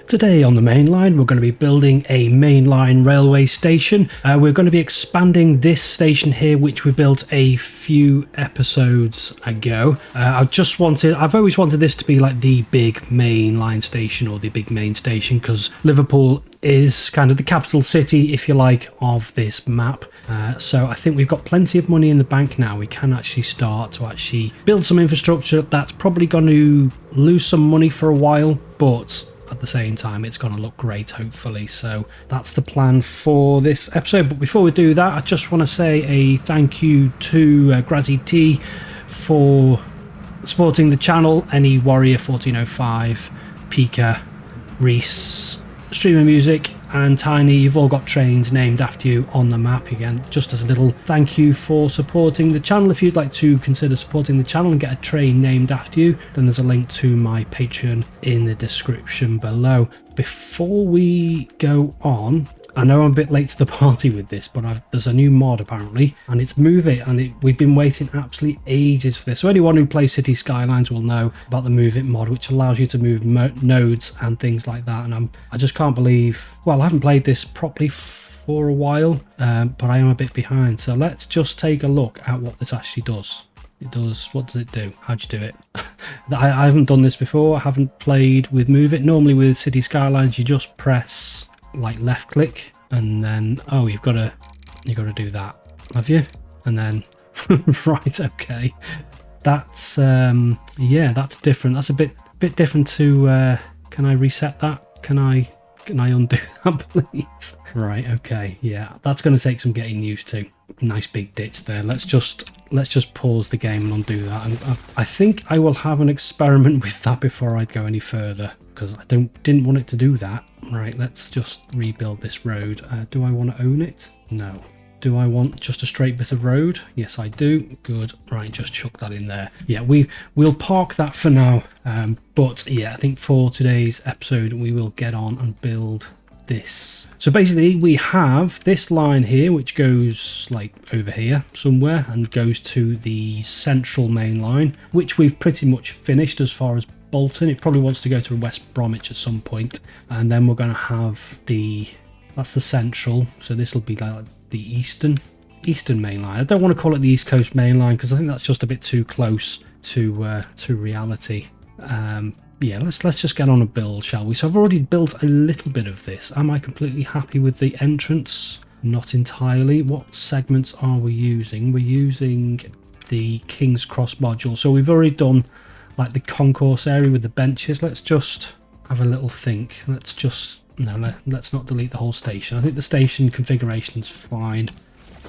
Today on the Mainline, we're going to be building a mainline railway station. We're going to be expanding this station here, which we built a few episodes ago. I've always wanted this to be like the big mainline station, or the big main station, because Liverpool is kind of the capital city, if you like, of this map. So I think we've got plenty of money in the bank now. We can actually start to actually build some infrastructure that's probably going to lose some money for a while, but at the same time it's going to look great, hopefully. So that's the plan for this episode. But before we do that, I just want to say a thank you to Grazzy T for supporting the channel. Any Warrior 1405, Pika, Reese, Streamer Music and Tiny, you've all got trains named after you on the map. Again, just as a little thank you for supporting the channel. If you'd like to consider supporting the channel and get a train named after you, then there's a link to my Patreon in the description below. Before we go on, I know I'm a bit late to the party with this, but there's a new mod apparently, and it's Move It, and we've been waiting absolutely ages for this. So anyone who plays City Skylines will know about the Move It mod, which allows you to move nodes and things like that. And I just can't believe, well, I haven't played this properly for a while, but I am a bit behind. So let's just take a look at what this actually does. What does it do? How'd you do it? I haven't done this before. I haven't played with Move It. Normally with City Skylines, you just press like left click and then you've got to do that, have you? And then right, okay, that's yeah, that's different. That's a bit different to can I reset that? Can I undo that, please? Right, okay, yeah, that's going to take some getting used to. Nice big ditch there. Let's just pause the game and undo that. And I think I will have an experiment with that before I go any further, because I didn't want it to do that. Right, let's just rebuild this road. Do I want to own it? No. Do I want just a straight bit of road? Yes, I do. Good. Right, just chuck that in there. Yeah, we'll park that for now. But yeah, I think for today's episode we will get on and build this. So basically we have this line here which goes like over here somewhere and goes to the central main line, which we've pretty much finished as far as Bolton. It probably wants to go to West Bromwich at some point, and then we're going to have that's the central, so this will be like the eastern main line. I don't want to call it the East Coast main line because I think that's just a bit too close to reality. Yeah, let's just get on a build, shall we? So I've already built a little bit of this. Am I completely happy with the entrance? Not entirely. What segments are we using? We're using the King's Cross module. So we've already done like the concourse area with the benches. Let's just have a little think. Let's not delete the whole station. I think the station configuration's fine.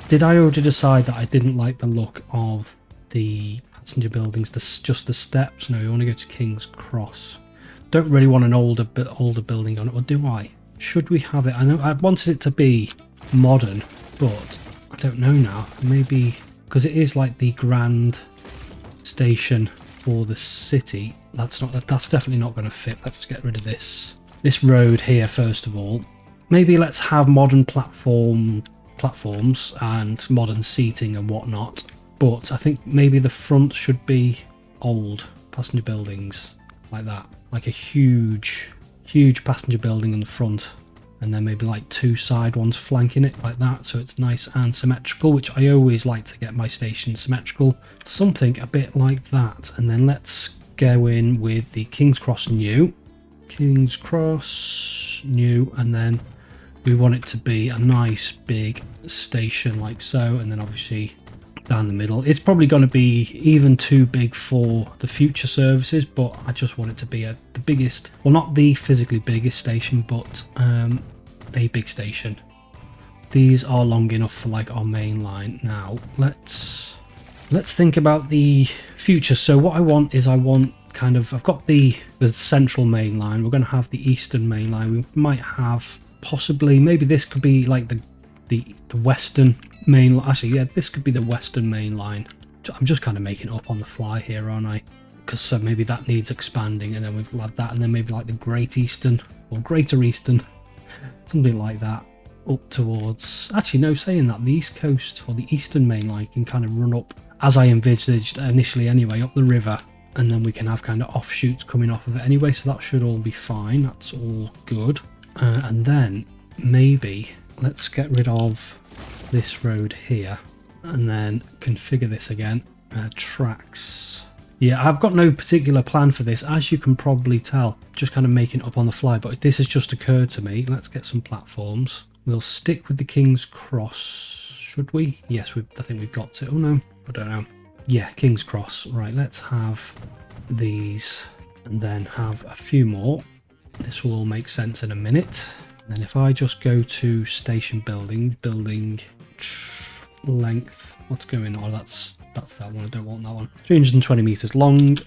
Did I already decide that I didn't like the look of the passenger buildings, just the steps? No, you want to go to King's Cross. Don't really want an older building on it, or do I? Should we have it? I know I wanted it to be modern, but I don't know now. Maybe because it is like the grand station for the city. That's definitely not going to fit. Let's get rid of this road here first of all. Maybe let's have modern platforms and modern seating and whatnot. But I think maybe the front should be old passenger buildings like that, like a huge passenger building in the front, and then maybe like two side ones flanking it like that, so it's nice and symmetrical, which I always like to get my station symmetrical. Something a bit like that. And then let's go in with the King's Cross new, and then we want it to be a nice big station like so, and then obviously down the middle. It's probably going to be even too big for the future services, but I just want it to be the biggest, well, not the physically biggest station, but a big station. These are long enough for like our main line. Now let's think about the future. So what I want is I've got the central main line. We're going to have the eastern main line. We might have possibly, maybe this could be like the western main line. Actually, yeah, this could be the western main line. I'm just kind of making it up on the fly here, aren't I? Because maybe that needs expanding, and then we've got that, and then maybe like the Great Eastern or Greater Eastern, something like that, up towards. Actually, no, saying that, the East Coast or the eastern main line can kind of run up, as I envisaged initially anyway, up the river and then we can have kind of offshoots coming off of it anyway, so that should all be fine. That's all good. And then maybe let's get rid of this road here and then configure this again. Tracks. Yeah, I've got no particular plan for this, as you can probably tell, just kind of making it up on the fly, but this has just occurred to me. Let's get some platforms. We'll stick with the King's Cross, should we? Yes, I think we've got to. Oh no, I don't know. Yeah, King's Cross. Right, let's have these and then have a few more. This will all make sense in a minute. And then if I just go to station building length, what's going on? That's that one. I don't want that one. 320 meters long.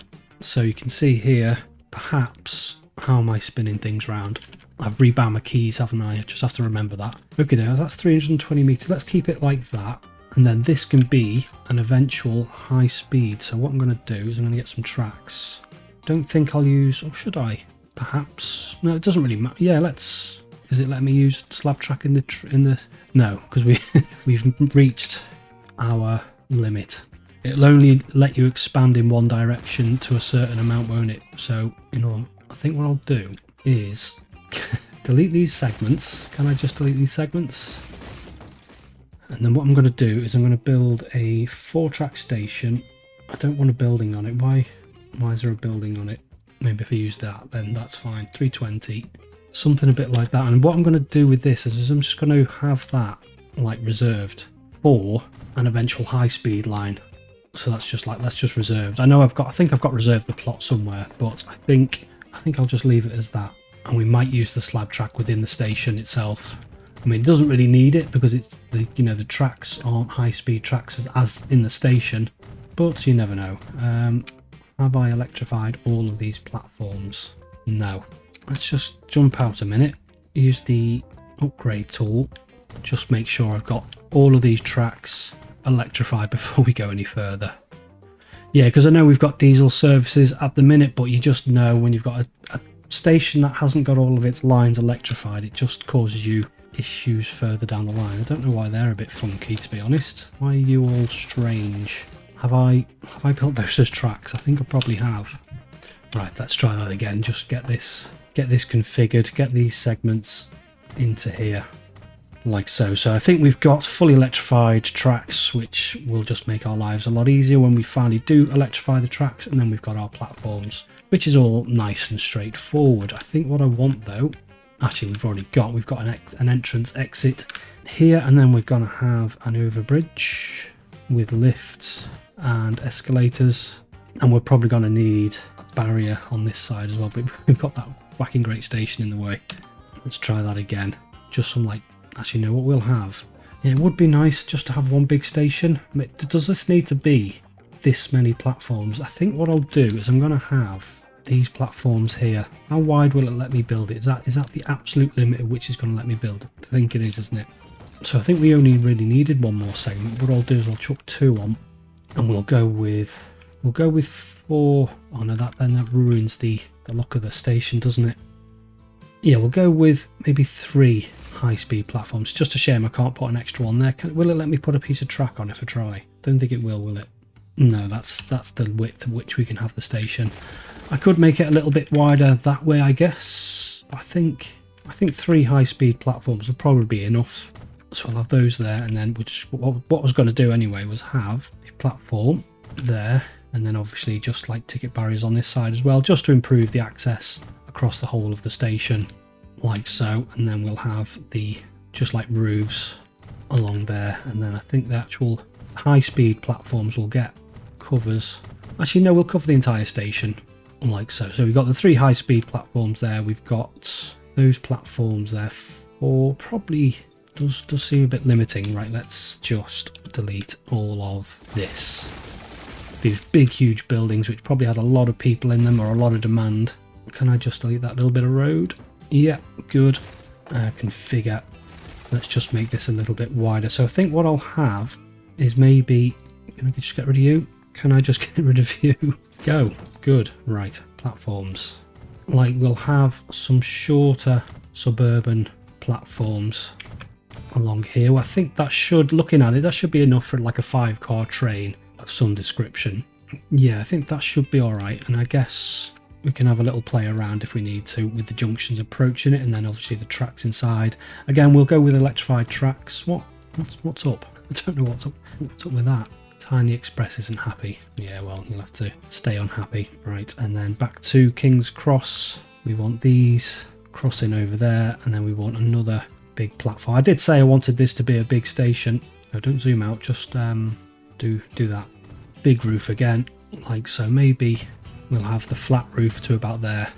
So you can see here, perhaps, how am I spinning things around? I've rebound my keys, haven't I? I just have to remember that. Okay, now that's 320 meters. Let's keep it like that. And then this can be an eventual high speed. So what I'm going to do is I'm going to get some tracks. Don't think I'll use, or should I? Perhaps. No, it doesn't really matter. Yeah, let's. Is it letting me use slab track in the? No, because we've reached our limit. It'll only let you expand in one direction to a certain amount, won't it? So, I think what I'll do is delete these segments. Can I just delete these segments? And then what I'm going to do is I'm going to build a 4-track station. I don't want a building on it. Why is there a building on it? Maybe if I use that, then that's fine. 320. Something a bit like that. And what I'm going to do with this is I'm just going to have that like reserved for an eventual high-speed line. So that's just reserved. I think I've got reserved the plot somewhere, but I think I'll just leave it as that. And we might use the slab track within the station itself. I mean, it doesn't really need it because it's the tracks aren't high-speed tracks as in the station, but you never know. Have I electrified all of these platforms? No. Let's just jump out a minute. Use the upgrade tool. Just make sure I've got all of these tracks electrified before we go any further. Yeah, because I know we've got diesel services at the minute, but you just know when you've got a station that hasn't got all of its lines electrified, it just causes you issues further down the line. I don't know why they're a bit funky, to be honest. Why are you all strange? Have I built those as tracks? I think I probably have. Right, let's try that again. Just get this configured, get these segments into here. Like so. So I think we've got fully electrified tracks, which will just make our lives a lot easier when we finally do electrify the tracks, and then we've got our platforms, which is all nice and straightforward. I think what I want though, actually we've got an entrance exit here, and then we're going to have an overbridge with lifts and escalators, and we're probably going to need a barrier on this side as well, but we've got that whacking great station in the way. Let's try that again. Just some like, actually no, what we'll have, yeah, it would be nice just to have one big station. Does this need to be this many platforms? I think what I'll do is I'm going to have these platforms here. How wide will it let me build it? Is that the absolute limit of which is going to let me build? I think it is, isn't it? So I think we only really needed one more segment. What I'll do is I'll chuck 2 on, and we'll go with 4. Oh no, that ruins the look of the station, doesn't it? Yeah, we'll go with maybe 3 high-speed platforms. Just a shame I can't put an extra one there. Will it let me put a piece of track on if I try? Don't think it will it? No, that's the width at which we can have the station. I could make it a little bit wider that way, I guess. I think 3 high-speed platforms will probably be enough. So I'll have those there, and then what I was going to do anyway was have a platform there, and then obviously just like ticket barriers on this side as well, just to improve the access across the whole of the station, like so. And then we'll have the just like roofs along there, and then I think the actual high-speed platforms will get covers. Actually no, we'll cover the entire station, like so. So we've got the 3 high-speed platforms there. We've got those platforms there. 4 probably does seem a bit limiting. Right, let's just delete all of this. These big huge buildings which probably had a lot of people in them or a lot of demand. Can I just delete that little bit of road? Yeah, good. Configure. Let's just make this a little bit wider. So I think what I'll have is maybe, can I just get rid of you? Can I just get rid of you? Go. Good. Right, platforms. Like, we'll have some shorter suburban platforms along here. Well, I think that should, looking at it, that should be enough for like a 5-car train of some description. Yeah, I think that should be all right. And I guess we can have a little play around if we need to with the junctions approaching it, and then obviously the tracks inside. Again, we'll go with electrified tracks. What's up? I don't know what's up. What's up with that? Tiny Express isn't happy. Yeah, well, you'll have to stay unhappy. Right, and then back to King's Cross. We want these crossing over there, and then we want another big platform. I did say I wanted this to be a big station. No, don't zoom out, just do that. Big roof again, like so. Maybe we'll have the flat roof to about there,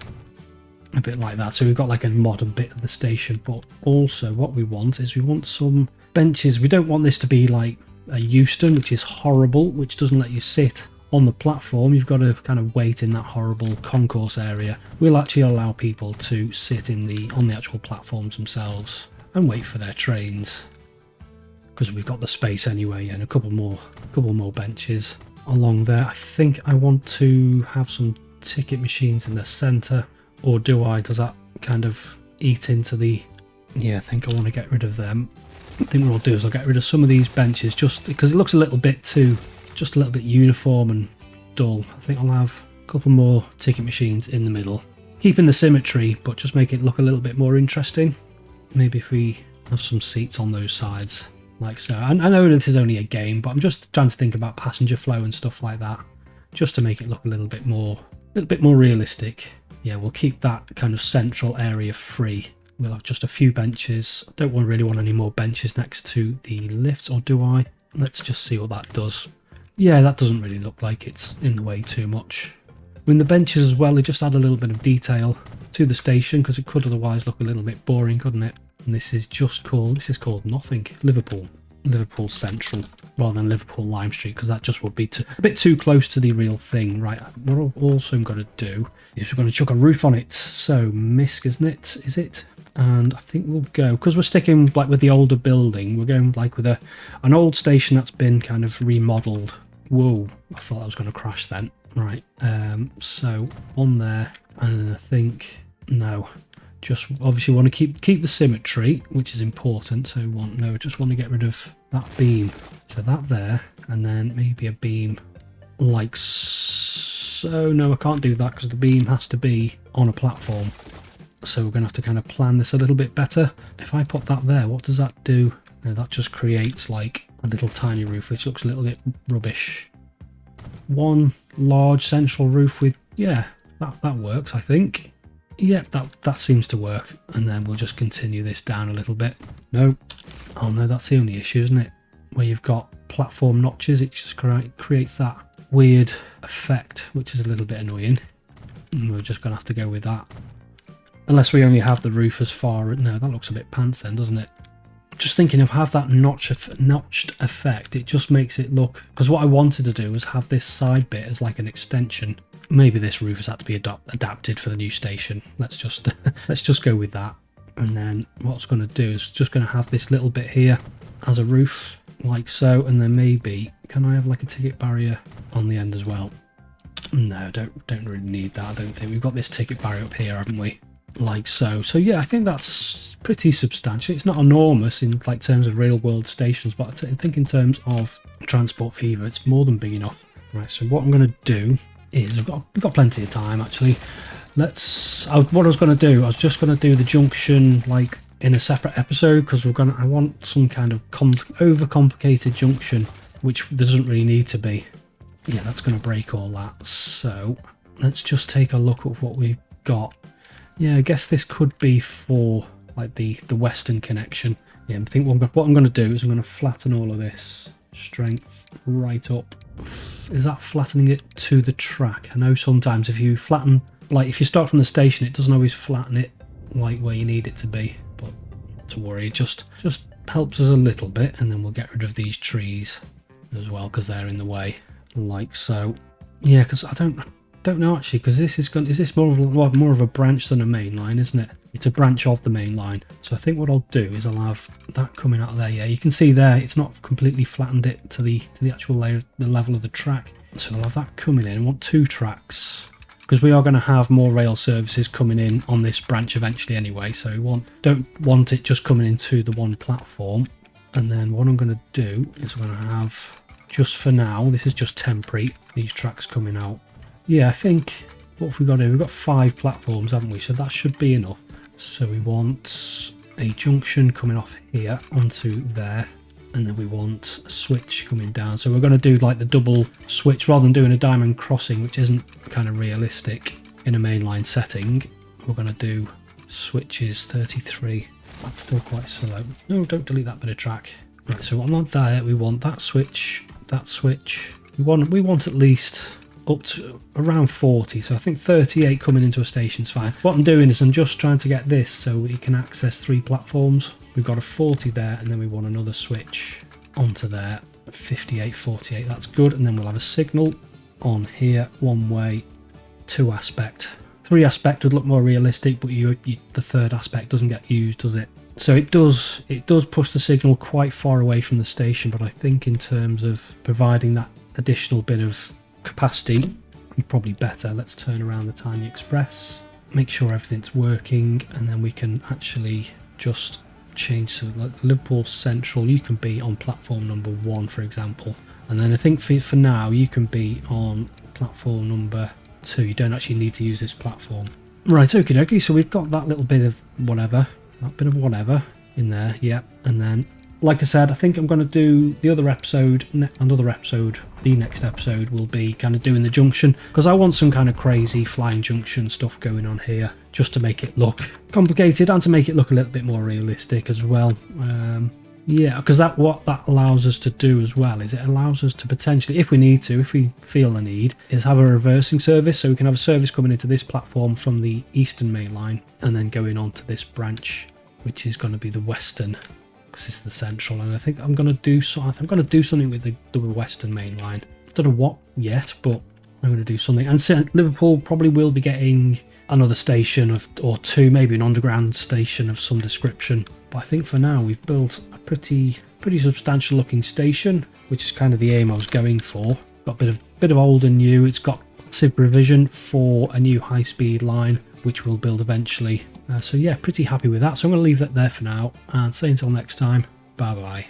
a bit like that. So we've got like a modern bit of the station, but also what we want is we want some benches. We don't want this to be like a Euston, which is horrible, which doesn't let you sit on the platform. You've got to kind of wait in that horrible concourse area. We'll actually allow people to sit on the actual platforms themselves and wait for their trains, because we've got the space anyway, and a couple more benches along there. I think I want to have some ticket machines in the centre, or does that kind of eat into the... Yeah, I think I want to get rid of them. I think what I'll do is I'll get rid of some of these benches just because it looks a little bit uniform and dull. I think I'll have a couple more ticket machines in the middle, keeping the symmetry, but just make it look a little bit more interesting. Maybe if we have some seats on those sides, like so. I know this is only a game, but I'm just trying to think about passenger flow and stuff like that, just to make it look a little bit more realistic. Yeah, we'll keep that kind of central area free. We'll have just a few benches. I don't really want any more benches next to the lifts, or do I? Let's just see what that does. Yeah, that doesn't really look like it's in the way too much. I mean, the benches as well, they just add a little bit of detail to the station, because it could otherwise look a little bit boring, couldn't it? And this is called nothing. Liverpool Central, rather than Liverpool Lime Street, because that just would be a bit too close to the real thing. Right, what we're also going to do is we're going to chuck a roof on it. So MISC, isn't it? Is it? And I think we'll go, because we're sticking like with the older building, we're going like with an old station that's been kind of remodeled. Whoa, I thought I was going to crash then. Right, so on there, and I think, no, just obviously want to keep the symmetry, which is important. So just want to get rid of that beam. So that there, and then maybe a beam like so. No, I can't do that because the beam has to be on a platform. So we're going to have to kind of plan this a little bit better. If I put that there, what does that do? No, that just creates like a little tiny roof, which looks a little bit rubbish. One large central roof with, yeah, that works, I think. Yeah, that seems to work. And then we'll just continue this down a little bit. No. Oh no, that's the only issue, isn't it? Where you've got platform notches, it just creates that weird effect, which is a little bit annoying. And we're just going to have to go with that. Unless we only have the roof as far... No, that looks a bit pants then, doesn't it? Just thinking of have that notched effect, it just makes it look... Because what I wanted to do was have this side bit as like an extension. Maybe this roof has had to be adapted for the new station. Let's just go with that. And then what it's going to do is just going to have this little bit here as a roof, like so. And then maybe... Can I have like a ticket barrier on the end as well? No, don't really need that, I don't think. We've got this ticket barrier up here, haven't we? Like so. So yeah, I think that's pretty substantial. It's not enormous in like terms of real world stations, but I think in terms of transport fever, it's more than big enough. Right, so what I'm going to do is we've got plenty of time actually. What I was going to do, I was just going to do the junction like in a separate episode, because I want some kind of overcomplicated junction, which doesn't really need to be. Yeah, that's going to break all that. So let's just take a look at what we've got. Yeah, I guess this could be for like the western connection. Yeah, I think what I'm going to do is I'm going to flatten all of this strength right up. Is that flattening it to the track? I know sometimes if you flatten, like if you start from the station, it doesn't always flatten it like where you need it to be. But not to worry, it just helps us a little bit, and then we'll get rid of these trees as well because they're in the way, like so. Yeah, because I don't know actually, because is this more of a branch than a main line, isn't it? It's a branch of the main line. So I think what I'll do is I'll have that coming out of there. Yeah, you can see there it's not completely flattened it to the actual layer, the level of the track. So I'll have that coming in. I want 2 tracks because we are going to have more rail services coming in on this branch eventually anyway. So we don't want it just coming into the one platform. And then what I'm going to do is I'm going to have just for now. This is just temporary, these tracks coming out. Yeah, I think, what have we got here? We've got 5 platforms, haven't we? So that should be enough. So we want a junction coming off here onto there, and then we want a switch coming down. So we're going to do like the double switch rather than doing a diamond crossing, which isn't kind of realistic in a mainline setting. We're going to do switches 33. That's still quite slow. No, don't delete that bit of track. Right, so on there we want that switch, that switch. We want at least up to around 40, so I think 38 coming into a station is fine. What I'm doing is I'm just trying to get this so we can access 3 platforms. We've got a 40 there, and then we want another switch onto there. 58, 48, that's good. And then we'll have a signal on here, 1 way, 2 aspect. 3 aspect would look more realistic, but the 3rd aspect doesn't get used, does it? So it does push the signal quite far away from the station, but I think in terms of providing that additional bit of capacity, probably better. Let's turn around the Tiny Express, make sure everything's working, and then we can actually just change. So like Liverpool Central, you can be on platform number 1, for example, and then I think for now you can be on platform number 2. You don't actually need to use this platform. Right, okie dokie, so we've got that little bit of whatever, in there, yeah. And then, like I said, I think I'm going to do the other episode, the next episode will be kind of doing the junction, because I want some kind of crazy flying junction stuff going on here, just to make it look complicated and to make it look a little bit more realistic as well. Yeah, because what that allows us to do as well is it allows us to potentially, if we need to, if we feel the need, is have a reversing service. So we can have a service coming into this platform from the Eastern Main Line and then going on to this branch, which is going to be the Western, because it's the Central. And I think I'm going to do something with the Western Main Line. I don't know what yet, but I'm going to do something. And so Liverpool probably will be getting another station or 2, maybe an underground station of some description. But I think for now we've built a pretty substantial looking station, which is kind of the aim I was going for. Got a bit of old and new. It's got massive provision for a new high-speed line, which we'll build eventually. So yeah, pretty happy with that. So I'm going to leave that there for now, and say until next time, bye bye.